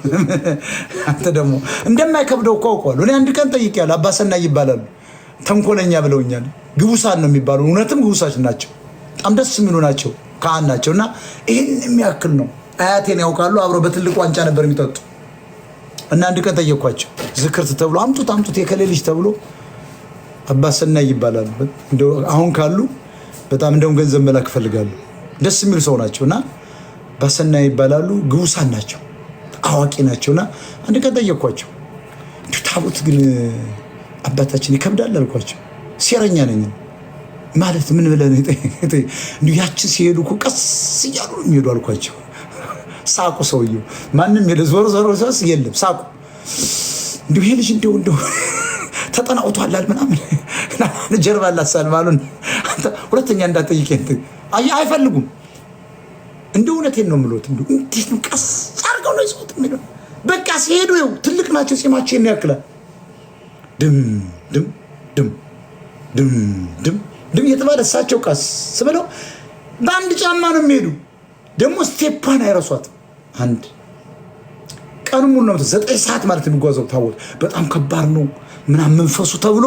Speaker 1: አንተ ደግሞ እንደማይከብደው እኮ አውቀዋለሁ። እኔ አንድ ቀን ጠይቄያለሁ። አባሰናይ ይባላሉ። ተንኮለኛ ብለውኛል። ግቡሳን ነው የሚባሉ። እውነትም ግቡሳች ናቸው። በጣም ደስ የሚሉ ናቸው። ካህን ናቸውና ይሄን የሚያክል ነው። አያቴን ያውቃሉ። አብረው በትልቅ ዋንጫ ነበር የሚጠጡ እና አንድ ቀን ጠየኳቸው። ዝክርት ተብሎ አምጡት የከሌ ልጅ ተብሎ አባሰናይ ይባላሉ። እንደው አሁን ካሉ በጣም እንደውም ገንዘብ መላክ ፈልጋሉ። ደስ የሚሉ ሰው ናቸውና አባሰናይ ይባላሉ። ግቡሳን ናቸው፣ አዋቂ ናቸውና አንድ ቀን ጠየኳቸው። ታቦት ግን አባታችን ይከብዳል አልኳቸው። ሴረኛ ነኝ ማለት ምን ብለን እንዴ ያችን ሲሄዱ እኮ ቀስ እያሉ ነው የሚሄዱ አልኳቸው። ሳቁ። ሰውየው ማንም የለዞር ሰስ የለም ሳቁ። እንዴ ይሄ ልጅ እንደው ተጠናውቷል ምናምን ጀርባ ላሳል ማሉን ሁለተኛ እንዳትጠይቀኝ አይፈልጉም። እንደ እውነቴን ነው የምሎት። እንዴት ነው ቀስ አድርገው ነው ይዞት የሚለው። በቃ ሲሄዱ ይኸው ትልቅ ናቸው። ጺማቸው ነው ያክላል። ድም ድም ድም ድም ድም ድም የተባለ እሳቸው ቀስ ብለው በአንድ ጫማ ነው የሚሄዱ። ደግሞ ስቴፓን አይረሷት። አንድ ቀኑ ሙሉ ነው 9 ሰዓት ማለት የሚጓዘው ታቦት በጣም ከባድ ነው ምናምን መንፈሱ ተብሎ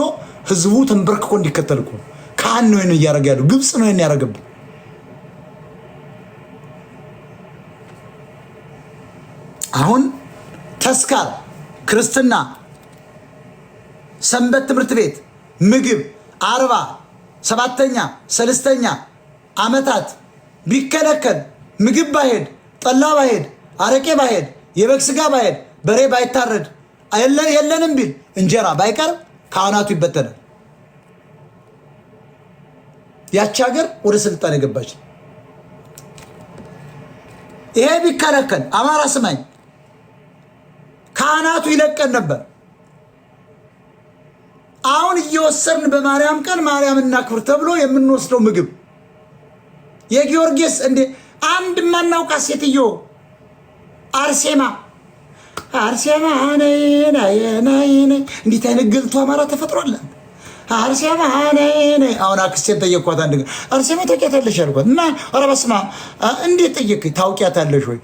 Speaker 1: ህዝቡ ተንበርክኮ እንዲከተል እኮ ካህን ነው ይሄን እያደረገ ያለው። ግብፅ ነው ይሄን ያደረገው። አሁን ተስካር፣ ክርስትና፣ ሰንበት ትምህርት ቤት፣ ምግብ 40 7ኛ ሰልስተኛ ዓመታት ቢከለከል ምግብ ባይሄድ ጠላ ባይሄድ አረቄ ባይሄድ የበግ ስጋ ባይሄድ በሬ ባይታረድ የለንም ቢል እንጀራ ባይቀር ካህናቱ ይበተናል። ያቺ ሀገር ወደ ስልጣን የገባች። ይሄ ቢከለከል አማራ ስማኝ ካህናቱ ይለቀን ነበር። አሁን እየወሰድን በማርያም ቀን ማርያም እናክብር ተብሎ የምንወስደው ምግብ የጊዮርጊስ እንደ አንድ ማናውቃት ሴትዮ አርሴማ ነይ እንዴት አይነት ገልቱ አማራ ተፈጥሯል። አርሴማ ነይ አሁን አክስቴን ጠየኳት። አንድ አርሴማ ታውቂያታለሽ አልኳት እና ኧረ በስመ አብ እንዴት ጠየቅኝ? ታውቂያታለሽ ወይ?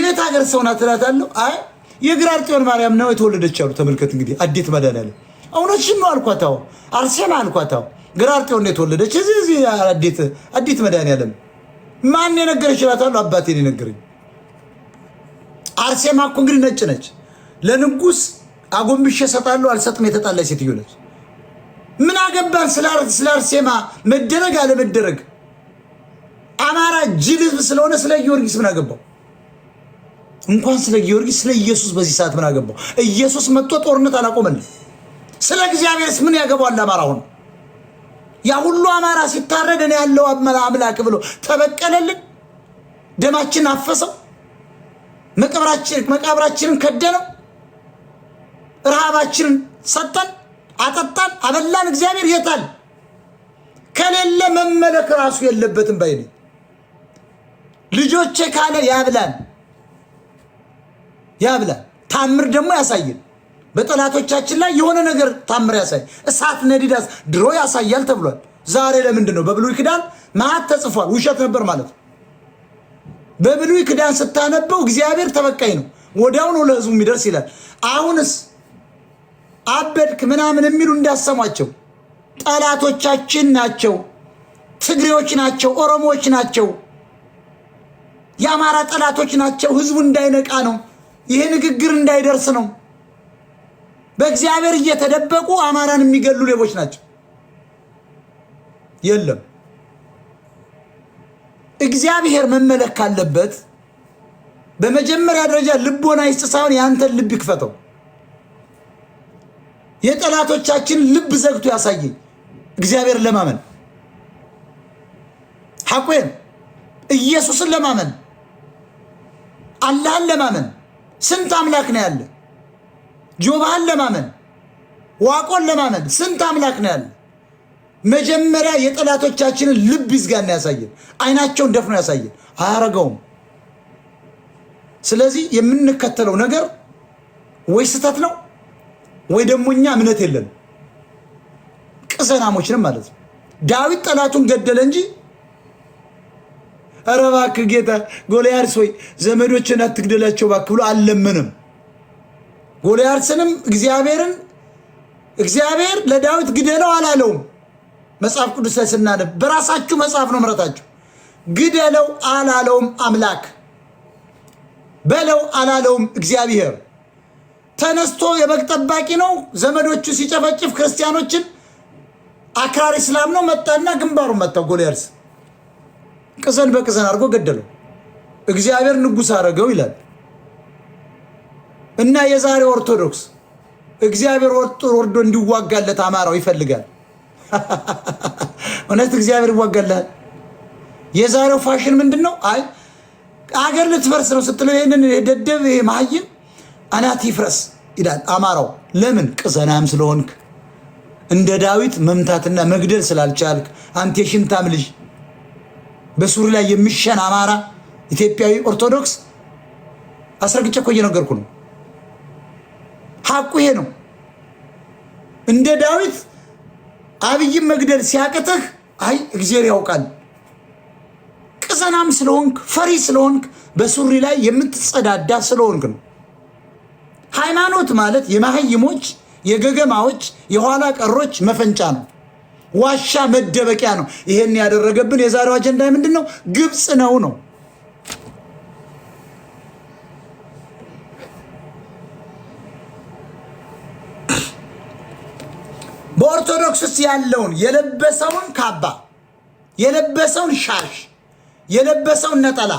Speaker 1: የት ሀገር ሰው ናት እላታለሁ። አይ የግራር ጽዮን ማርያም ነው የተወለደች አሉ። ተመልከት እንግዲህ አዴት መድኃኒዓለም እውነትሽን ነው አልኳት። አዎ አርሴማ አልኳት። አዎ ግራር ጽዮን ነው የተወለደች እዚህ አዴት መድኃኒዓለም። ማን የነገረሽ እላታለሁ። አባቴ ነው የነገረኝ። አርሴማ እኮ እንግዲህ ነጭ ነች። ለንጉስ አጎንብሼ እሰጣለሁ አልሰጥም የተጣላች ሴትዮ ነች። ምን አገባን ስለ አርሴማ መደረግ አለመደረግ? አማራ ጅል ስለሆነ ስለ ጊዮርጊስ ምን አገባው? እንኳን ስለ ጊዮርጊስ ስለ ኢየሱስ በዚህ ሰዓት ምን አገባው? ኢየሱስ መጥቶ ጦርነት አላቆመልን። ስለ እግዚአብሔርስ ምን ያገባዋል? አማራውን ያ ሁሉ አማራ ሲታረድ እኔ ያለው አምላክ ብሎ ተበቀለልን። ደማችን አፈሰው፣ መቃብራችንን ከደነው፣ ረሃባችንን ሰጠን፣ አጠጣን፣ አበላን። እግዚአብሔር የታል? ከሌለ መመለክ ራሱ የለበትም ባይኔ። ልጆቼ ካለ ያብላን። ታምር ደግሞ ያሳየን። በጠላቶቻችን ላይ የሆነ ነገር ታምር ያሳይ። እሳት ነዲዳስ ድሮ ያሳያል ተብሏል። ዛሬ ለምንድን ነው? በብሉይ ኪዳን ማዕት ተጽፏል። ውሸት ነበር ማለት ነው። በብሉይ ኪዳን ስታነበው እግዚአብሔር ተበቃይ ነው፣ ወዲያው ነው ለህዝቡ የሚደርስ ይላል። አሁንስ አበድክ ምናምን የሚሉ እንዳሰሟቸው ጠላቶቻችን ናቸው። ትግሬዎች ናቸው፣ ኦሮሞዎች ናቸው፣ የአማራ ጠላቶች ናቸው። ህዝቡ እንዳይነቃ ነው፣ ይሄ ንግግር እንዳይደርስ ነው። በእግዚአብሔር እየተደበቁ አማራን የሚገሉ ሌቦች ናቸው። የለም እግዚአብሔር መመለክ ካለበት በመጀመሪያ ደረጃ ልቦና ይስጥ ሳይሆን ያንተን ልብ ይክፈተው። የጠላቶቻችን ልብ ዘግቶ ያሳየኝ እግዚአብሔርን ለማመን ሐቁን ኢየሱስን ለማመን አላህን ለማመን ስንት አምላክ ነው ያለ? ጆባህን ለማመን ዋቆን ለማመን ስንት አምላክ ነው ያለ? መጀመሪያ የጠላቶቻችንን ልብ ይዝጋና ያሳየን። አይናቸውን ደፍኖ ያሳየን። አያረገውም። ስለዚህ የምንከተለው ነገር ወይ ስተት ነው ወይ ደግሞ እኛ እምነት የለን ቅዘናሞችንም ማለት ነው። ዳዊት ጠላቱን ገደለ እንጂ ኧረ እባክህ ጌታ ጎልያድስ ወይ ዘመዶችን አትግደላቸው እባክህ ብሎ አልለመንም። ጎልያድስንም እግዚአብሔር ለዳዊት ግደለው አላለውም። መጽሐፍ ቅዱስ ላይ ስናነብ በራሳችሁ መጽሐፍ ነው ምረታችሁ። ግደለው አላለውም አምላክ፣ በለው አላለውም እግዚአብሔር። ተነስቶ የበግ ጠባቂ ነው። ዘመዶቹ ሲጨፈጭፍ ክርስቲያኖችን አክራሪ እስላም ነው። መጣና ግንባሩን መታው። ጎልያድስ ቅዘን በቅዘን አድርጎ ገደለው። እግዚአብሔር ንጉሥ አደረገው ይላል። እና የዛሬ ኦርቶዶክስ እግዚአብሔር ወርዶ እንዲዋጋለት አማራው ይፈልጋል። እውነት እግዚአብሔር ይዋጋልሃል። የዛሬው ፋሽን ምንድነው? አይ አገር ልትፈርስ ነው ስትለው ይሄንን ደደብ ማህይም አናት ይፍረስ ይላል አማራው። ለምን? ቅዘናም ስለሆንክ እንደ ዳዊት መምታትና መግደል ስላልቻልክ አንተ የሽንታም ልጅ በሱሪ ላይ የሚሸን አማራ ኢትዮጵያዊ ኦርቶዶክስ አስረግጬ እኮ እየነገርኩ ነው። ሐቁ ይሄ ነው። እንደ ዳዊት አብይም መግደል ሲያቅትህ አይ እግዚአብሔር ያውቃል። ቅዘናም ስለሆንክ ፈሪ ስለሆንክ በሱሪ ላይ የምትጸዳዳ ስለሆንክ ነው። ሃይማኖት ማለት የማህይሞች የገገማዎች የኋላ ቀሮች መፈንጫ ነው። ዋሻ መደበቂያ ነው። ይሄን ያደረገብን የዛሬው አጀንዳ ምንድነው? ግብጽ ነው። በኦርቶዶክስ ያለውን የለበሰውን ካባ የለበሰውን ሻሽ የለበሰውን ነጠላ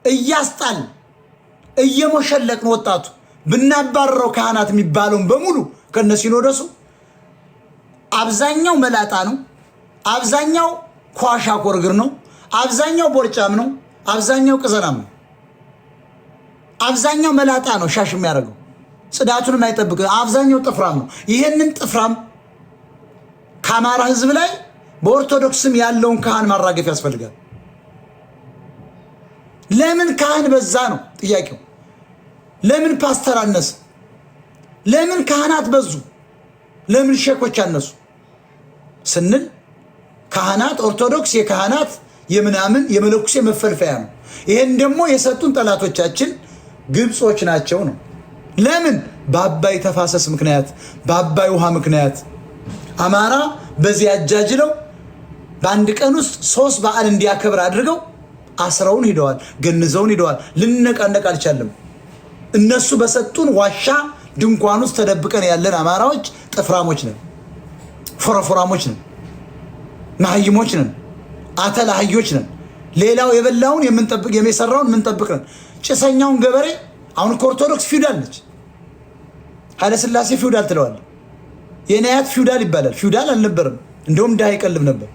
Speaker 1: እያስጣል እየሞሸለቅን ወጣቱ ብናባረረው ካህናት የሚባለውን በሙሉ ከነሲኖዶሱ አብዛኛው መላጣ ነው። አብዛኛው ኳሻ ኮርግር ነው። አብዛኛው ቦርጫም ነው። አብዛኛው ቅዘናም ነው። አብዛኛው መላጣ ነው ሻሽ የሚያደርገው ጽዳቱን አይጠብቅ። አብዛኛው ጥፍራም ነው። ይሄንን ጥፍራም ከአማራ ህዝብ ላይ በኦርቶዶክስም ያለውን ካህን ማራገፍ ያስፈልጋል። ለምን ካህን በዛ ነው ጥያቄው። ለምን ፓስተር አነሰ? ለምን ካህናት በዙ? ለምን ሼኮች አነሱ ስንል ካህናት ኦርቶዶክስ የካህናት የምናምን የመለኩሴ መፈልፈያ ነው። ይሄን ደግሞ የሰጡን ጠላቶቻችን ግብጾች ናቸው ነው። ለምን? በአባይ ተፋሰስ ምክንያት በአባይ ውሃ ምክንያት አማራ በዚህ አጃጅለው በአንድ ቀን ውስጥ 3 በዓል እንዲያከብር አድርገው አስረውን ሄደዋል። ገንዘውን ሄደዋል። ልንነቃነቅ አልቻለም። እነሱ በሰጡን ዋሻ ድንኳን ውስጥ ተደብቀን ያለን አማራዎች ጥፍራሞች ነን፣ ፎረፎራሞች ነን፣ መሀይሞች ነን፣ አተላህዮች ነን። ሌላው የበላውን የምንጠብቅ የሰራውን የምንጠብቅ ነን። ጭሰኛውን ገበሬ አሁን ኦርቶዶክስ ፊውዳል ነች። ኃይለ ሥላሴ ፊውዳል ትለዋል። የናያት ፊውዳል ይባላል። ፊውዳል አልነበረም፣ እንደውም ድሃ ይቀልብ ነበር።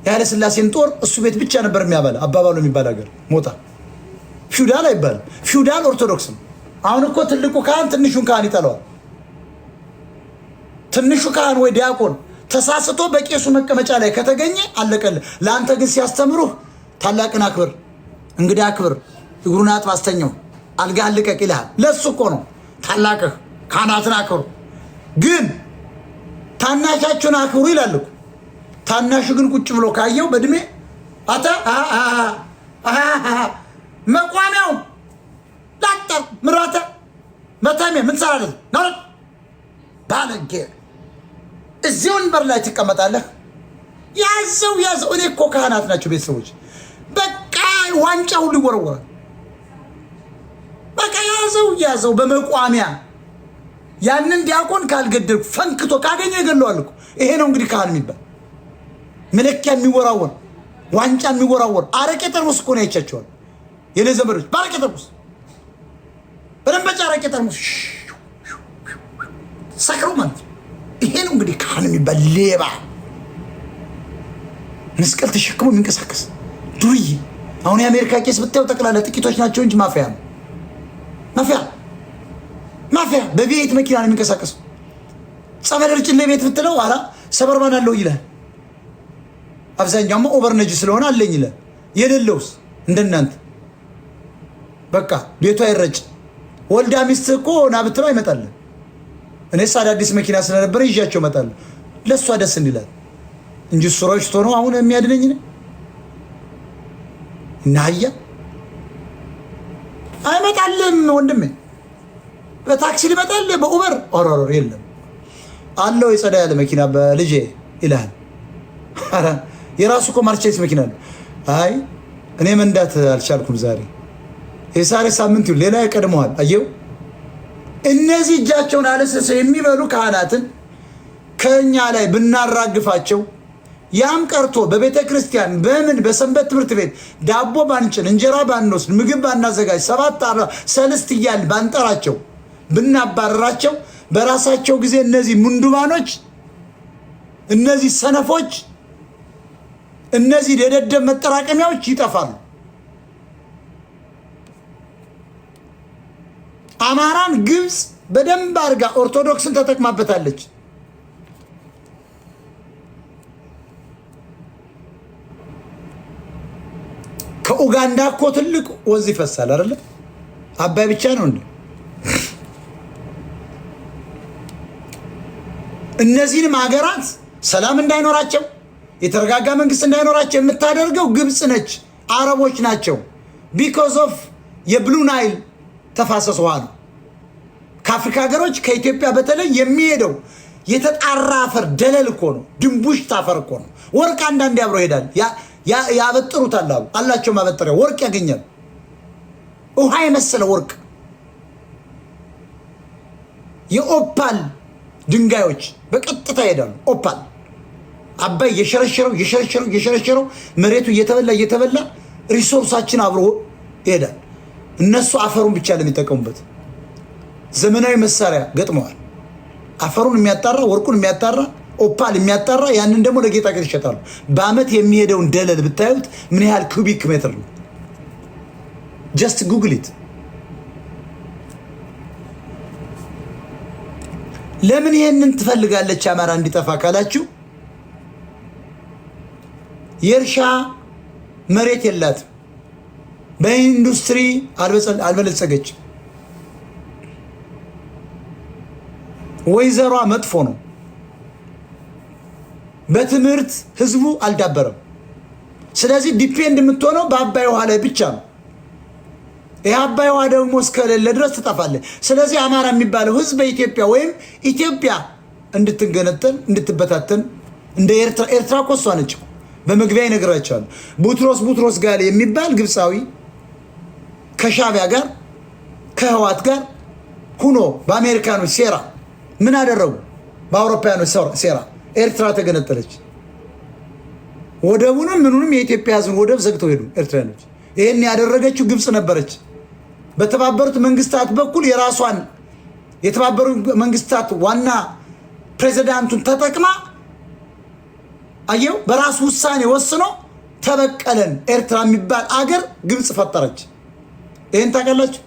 Speaker 1: የኃይለ ሥላሴን ጦር እሱ ቤት ብቻ ነበር የሚያበላ አባባሉ የሚባል ሀገር ሞታ። ፊውዳል አይባልም። ፊውዳል ኦርቶዶክስ ነው። አሁን እኮ ትልቁ ካህን ትንሹን ካህን ይጠለዋል። ትንሹ ካህን ወይ ዲያቆን ተሳስቶ በቄሱ መቀመጫ ላይ ከተገኘ አለቀልህ። ለአንተ ግን ሲያስተምሩህ ታላቅን አክብር፣ እንግዳ አክብር፣ እግሩን አጥብ፣ አስተኛው፣ አልጋህን ልቀቅ ይልሃል። ለሱ እኮ ነው ታላቅህ። ካህናትን አክብሩ፣ ግን ታናሻችሁን አክብሩ ይላል እኮ። ታናሹ ግን ቁጭ ብሎ ካየው በእድሜ አታ መቋሚያው ላጣ ምራታ መታሜ ምን ሰራለህ ነው ባለጌ። እዚህ ወንበር ላይ ትቀመጣለህ። ያዘው። እኔ እኮ ካህናት ናቸው ቤተሰቦች። በቃ ዋንጫ ሁሉ ይወረወራል። በቃ ያዘው በመቋሚያ። ያንን ዲያቆን ካልገደልኩ ፈንክቶ ካገኘው ይገለዋል እኮ። ይሄ ነው እንግዲህ ካህን የሚባል። መለኪያ የሚወራወር ዋንጫ የሚወራወር አረቄ ጠርሙስ እኮ ነው አይቻቸዋል። የኔ ዘመዶች ባረቄ ጠርሙስ በደንበጫ አረቄ ጠርሙስ ሰክረው ማለት ነው። ይሄ ነው እንግዲህ ካህን የሚባል ሌባ፣ መስቀል ተሸክሞ የሚንቀሳቀስ ዱርዬ። አሁን የአሜሪካ ቄስ ብታየው ጠቅላላ ጥቂቶች ናቸው እንጂ ማፊያ ነው። ማፊያ በቤት መኪና ነው የሚንቀሳቀሰው። ጸበል ርጭሌ ቤት ብትለው አላ ሰበርባን አለው ይላል። አብዛኛውማ ኦቨርነጅ ስለሆነ አለኝ ይላል። የሌለውስ እንደናንተ በቃ ቤቱ አይረጭ። ወልዳ ሚስት እኮ ና ብትለው አይመጣልህ። እኔስ አዳዲስ መኪና ስለነበረ ይዣቸው እመጣለሁ ለእሷ ደስ እንዲላት እንጂ ሱሮች ሆኖ አሁን የሚያድነኝ ነው ናያ አይመጣልም። ወንድሜ በታክሲ ሊመጣልህ በኡበር ኦሮሮር የለም አለው። የጸዳ ያለ መኪና በልጄ ይልሃል። የራሱ እኮ ማርቼስ መኪና ነው። አይ እኔ መንዳት አልቻልኩም ዛሬ የዛሬ ሳምንት ሌላ ይቀድመዋል። አየው እነዚህ እጃቸውን አለሰሰ የሚበሉ ካህናትን ከኛ ላይ ብናራግፋቸው ያም ቀርቶ በቤተ ክርስቲያን በምን በሰንበት ትምህርት ቤት ዳቦ ባንጭን እንጀራ ባንወስድ ምግብ ባናዘጋጅ 7 ሰልስት እያል ባንጠራቸው ብናባረራቸው በራሳቸው ጊዜ እነዚህ ሙንዱባኖች እነዚህ ሰነፎች እነዚህ የደደብ መጠራቀሚያዎች ይጠፋሉ። አማራን ግብጽ በደንብ አድርጋ ኦርቶዶክስን ተጠቅማበታለች። ከኡጋንዳ እኮ ትልቅ ወንዝ ይፈሳል አይደለ? አባይ ብቻ ነው እንዴ? እነዚህንም ሀገራት ሰላም እንዳይኖራቸው የተረጋጋ መንግስት እንዳይኖራቸው የምታደርገው ግብጽ ነች፣ አረቦች ናቸው። ቢኮዝ ኦፍ የብሉ ናይል ተፋሰስ ውሃ ነው። ከአፍሪካ ሀገሮች ከኢትዮጵያ በተለይ የሚሄደው የተጣራ አፈር ደለል እኮ ነው። ድንቡሽ ታፈር እኮ ነው። ወርቅ አንዳንዴ አብሮ ይሄዳል። ያበጥሩታል አላቸው ማበጠሪያ ወርቅ ያገኛል። ውሃ የመሰለ ወርቅ የኦፓል ድንጋዮች በቀጥታ ይሄዳሉ። ኦፓል አባይ የሸረሸረው መሬቱ እየተበላ ሪሶርሳችን አብሮ ይሄዳል። እነሱ አፈሩን ብቻ ለሚጠቀሙበት ዘመናዊ መሳሪያ ገጥመዋል። አፈሩን የሚያጣራ ወርቁን የሚያጣራ ኦፓል የሚያጣራ ያንን ደግሞ ለጌጣጌጥ ይሸጣሉ። በአመት የሚሄደውን ደለል ብታዩት ምን ያህል ኩቢክ ሜትር ነው? ጀስት ጉግል ኢት። ለምን ይሄንን ትፈልጋለች አማራ እንዲጠፋ ካላችሁ የእርሻ መሬት የላትም። በኢንዱስትሪ አልበለጸገችም። ወይዘሯ መጥፎ ነው። በትምህርት ህዝቡ አልዳበረም። ስለዚህ ዲፔንድ የምትሆነው በአባይ ውሃ ላይ ብቻ ነው። ይህ አባይ ውሃ ደግሞ እስከሌለ ድረስ ትጠፋለች። ስለዚህ አማራ የሚባለው ህዝብ በኢትዮጵያ ወይም ኢትዮጵያ እንድትገነጠል እንድትበታተን እንደ ኤርትራ እኮ እሷ ነች። በመግቢያ ይነግራቸዋል። ቡትሮስ ጋር የሚባል ግብፃዊ ከሻቢያ ጋር ከህዋት ጋር ሁኖ በአሜሪካኖች ሴራ ምን አደረጉ? በአውሮፓውያኖች ሴራ ኤርትራ ተገነጠለች። ወደቡንም ምኑንም የኢትዮጵያ ህዝብ ወደብ ዘግተው ሄዱ ኤርትራኖች። ይህን ያደረገችው ግብፅ ነበረች። በተባበሩት መንግስታት በኩል የራሷን የተባበሩት መንግስታት ዋና ፕሬዚዳንቱን ተጠቅማ አየው በራሱ ውሳኔ ወስኖ ተበቀለን ኤርትራ የሚባል አገር ግብፅ ፈጠረች። ይህን ታውቃላችሁ?